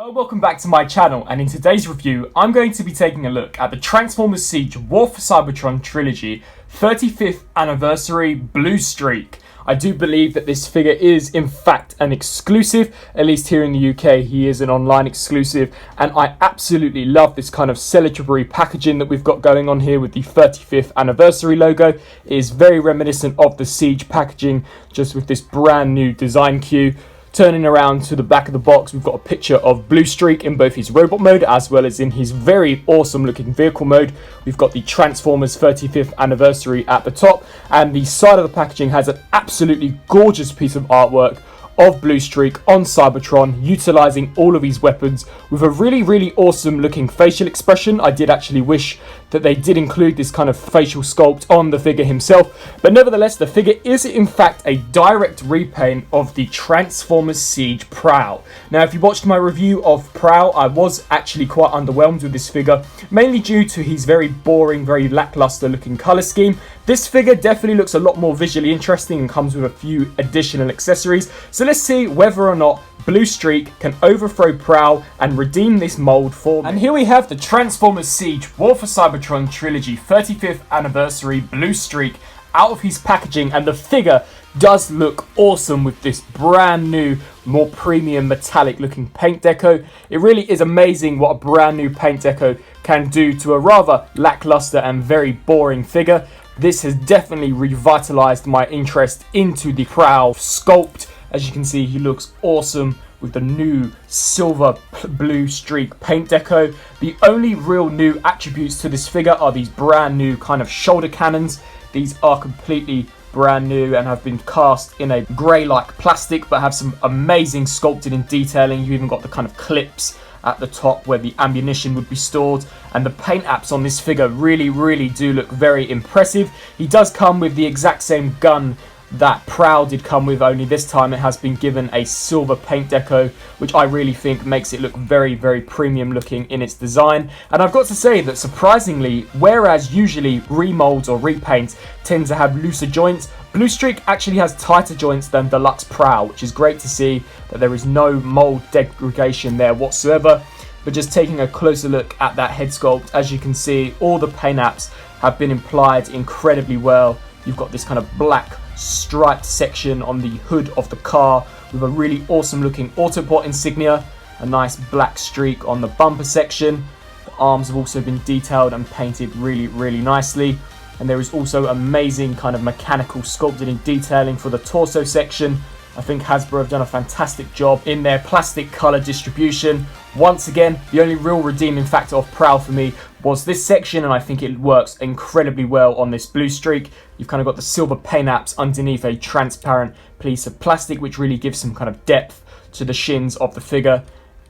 Hello, welcome back to my channel, and in today's review I'm going to be taking a look at the Transformers Siege War for Cybertron Trilogy 35th Anniversary Bluestreak. I do believe that this figure is in fact an exclusive, at least here in the UK he is an online exclusive, and I absolutely love this kind of celebratory packaging that we've got going on here with the 35th Anniversary logo. It is very reminiscent of the Siege packaging, just with this brand new design cue. Turning around to the back of the box, we've got a picture of Bluestreak in both his robot mode as well as in his very awesome looking vehicle mode. We've got the Transformers 35th Anniversary at the top, and the side of the packaging has an absolutely gorgeous piece of artwork of Bluestreak on Cybertron, utilizing all of his weapons with a really awesome looking facial expression. I did actually wish that they did include this kind of facial sculpt on the figure himself, but nevertheless the figure is in fact a direct repaint of the Transformers Siege Prowl. Now, if you watched my review of Prowl, I was actually quite underwhelmed with this figure, mainly due to his very boring, very lackluster looking color scheme. This figure definitely looks a lot more visually interesting and comes with a few additional accessories. So let's see whether or not Bluestreak can overthrow Prowl and redeem this mold for me. And here we have the Transformers Siege War for Cybertron Trilogy 35th Anniversary Bluestreak out of his packaging, and the figure does look awesome with this brand new, more premium metallic looking paint deco. It really is amazing what a brand new paint deco can do to a rather lackluster and very boring figure. This has definitely revitalized my interest into the Prowl sculpt. As you can see, he looks awesome with the new silver Bluestreak paint deco. The only real new attributes to this figure are these brand new kind of shoulder cannons. These are completely brand new and have been cast in a grey-like plastic, but have some amazing sculpting and detailing. You even got the kind of clips at the top where the ammunition would be stored, and the paint apps on this figure really do look very impressive. He does come with the exact same gun that Prowl did come with, only this time it has been given a silver paint deco, which I really think makes it look very premium looking in its design. And I've got to say that surprisingly, whereas usually remolds or repaints tend to have looser joints, Bluestreak actually has tighter joints than Deluxe Prowl, which is great to see that there is no mold degradation there whatsoever. But just taking a closer look at that head sculpt, as you can see, all the paint apps have been applied incredibly well. You've got this kind of black striped section on the hood of the car with a really awesome looking Autobot insignia, a nice black streak on the bumper section. The arms have also been detailed and painted really nicely, and there is also amazing kind of mechanical sculpting and detailing for the torso section. I think Hasbro have done a fantastic job in their plastic color distribution. Once again, the only real redeeming factor of Prowl for me was this section, and I think it works incredibly well on this Bluestreak. You've kind of got the silver paint apps underneath a transparent piece of plastic, which really gives some kind of depth to the shins of the figure.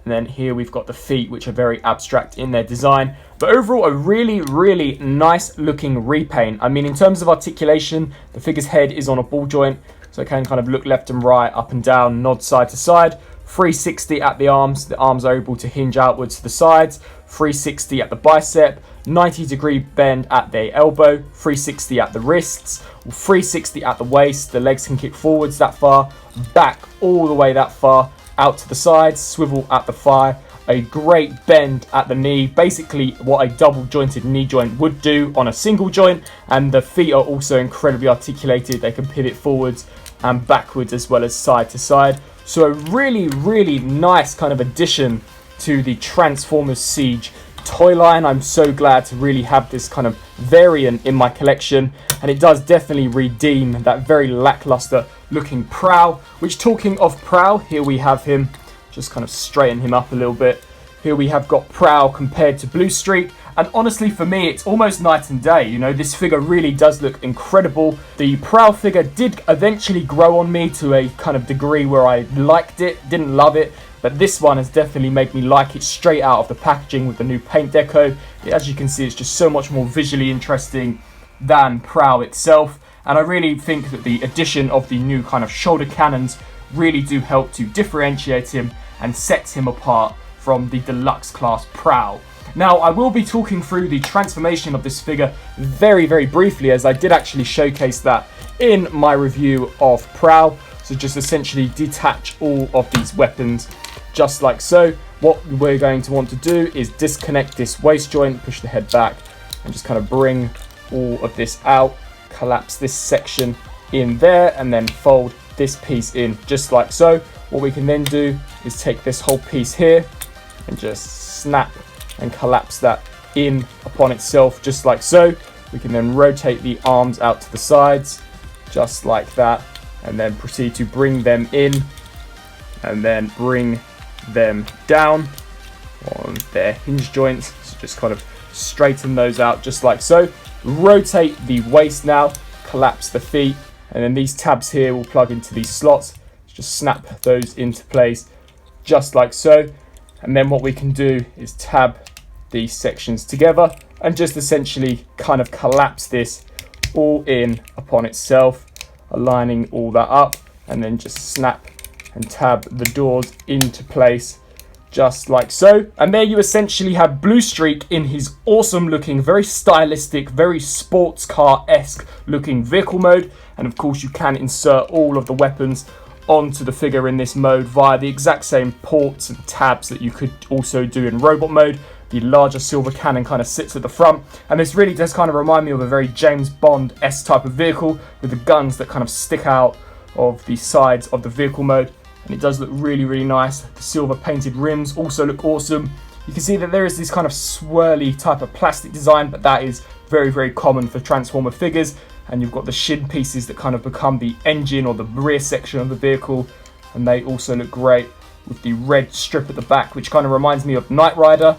And then here we've got the feet, which are very abstract in their design. But overall, a really nice looking repaint. I mean, in terms of articulation, the figure's head is on a ball joint, so it can kind of look left and right, up and down, nod side to side. 360 at the arms are able to hinge outwards to the sides. 360 at the bicep, 90-degree bend at the elbow, 360 at the wrists, 360 at the waist. The legs can kick forwards that far, back all the way that far, out to the sides, swivel at the thigh, a great bend at the knee, basically what a double jointed knee joint would do on a single joint. And the feet are also incredibly articulated. They can pivot forwards and backwards as well as side to side. So a really nice kind of addition to the Transformers Siege toy line. I'm so glad to really have this kind of variant in my collection, and it does definitely redeem that very lackluster looking Prowl. Which, talking of Prowl, here we have him. Just kind of straighten him up a little bit. Here we have got Prowl compared to Bluestreak, and honestly for me it's almost night and day. You know, this figure really does look incredible. The Prowl figure did eventually grow on me to a kind of degree where I liked it, didn't love it, but this one has definitely made me like it straight out of the packaging with the new paint deco. As you can see, it's just so much more visually interesting than Prowl itself, and I really think that the addition of the new kind of shoulder cannons really do help to differentiate him and sets him apart from the Deluxe class Prowl. Now, I will be talking through the transformation of this figure very briefly, as I did actually showcase that in my review of Prowl. So just essentially detach all of these weapons just like so. what we're going to want to do is disconnect this waist joint, push the head back, and just kind of bring all of this out, collapse this section in there, and then fold this piece in just like so. What we can then do is take this whole piece here and just snap and collapse that in upon itself just like so. We can then rotate the arms out to the sides just like that, and then proceed to bring them in and then bring them down on their hinge joints. So just kind of straighten those out just like so. Rotate the waist now, collapse the feet, and then these tabs here will plug into these slots. Just snap those into place just like so. And then what we can do is tab these sections together and just essentially kind of collapse this all in upon itself, aligning all that up, and then just snap and tab the doors into place just like so. And there you essentially have Bluestreak in his awesome looking, very stylistic, very sports car-esque looking vehicle mode. And of course you can insert all of the weapons onto the figure in this mode via the exact same ports and tabs that you could also do in robot mode. The larger silver cannon kind of sits at the front, and this really does kind of remind me of a very James Bond-esque type of vehicle with the guns that kind of stick out of the sides of the vehicle mode. And it does look really, really nice. The silver painted rims also look awesome. You can see that there is this kind of swirly type of plastic design, but that is very, very common for Transformer figures. And you've got the shin pieces that kind of become the engine or the rear section of the vehicle, and they also look great with the red strip at the back, which kind of reminds me of Knight Rider.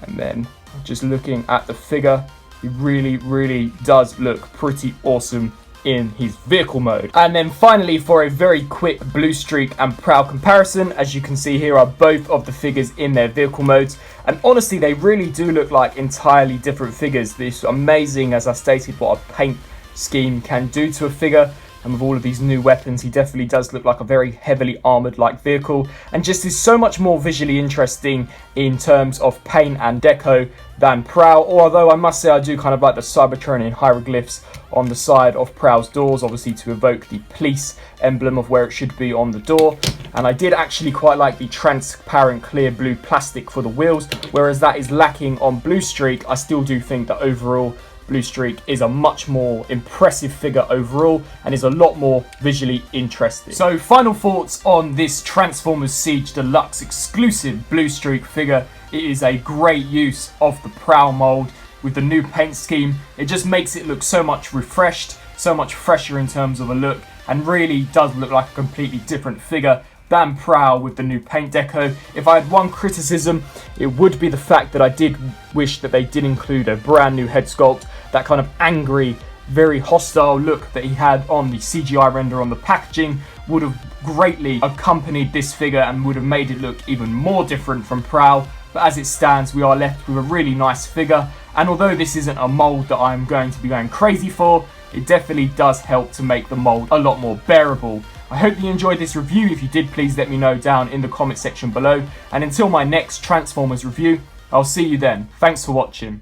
And then just looking at the figure, he really, really does look pretty awesome in his vehicle mode. And then finally, for a very quick Bluestreak and Prowl comparison, as you can see here are both of the figures in their vehicle modes, and honestly they really do look like entirely different figures. It's amazing, as I stated, what a paint scheme can do to a figure. And with all of these new weapons, he definitely does look like a very heavily armoured like vehicle, and just is so much more visually interesting in terms of paint and deco than Prowl. Although I must say I do kind of like the Cybertronian hieroglyphs on the side of Prowl's doors, obviously to evoke the police emblem of where it should be on the door. And I did actually quite like the transparent clear blue plastic for the wheels, whereas that is lacking on Bluestreak. I still do think that overall Bluestreak is a much more impressive figure overall and is a lot more visually interesting. So final thoughts on this Transformers Siege Deluxe exclusive Bluestreak figure. It is a great use of the Prowl mold with the new paint scheme. It just makes it look so much refreshed, so much fresher in terms of a look, and really does look like a completely different figure than Prowl with the new paint deco. If I had one criticism, it would be the fact that I did wish that they did include a brand new head sculpt. That kind of angry, very hostile look that he had on the CGI render on the packaging would have greatly accompanied this figure and would have made it look even more different from Prowl. But as it stands, we are left with a really nice figure. And although this isn't a mold that I'm going to be going crazy for, it definitely does help to make the mold a lot more bearable. I hope you enjoyed this review. If you did, please let me know down in the comment section below. And until my next Transformers review, I'll see you then. Thanks for watching.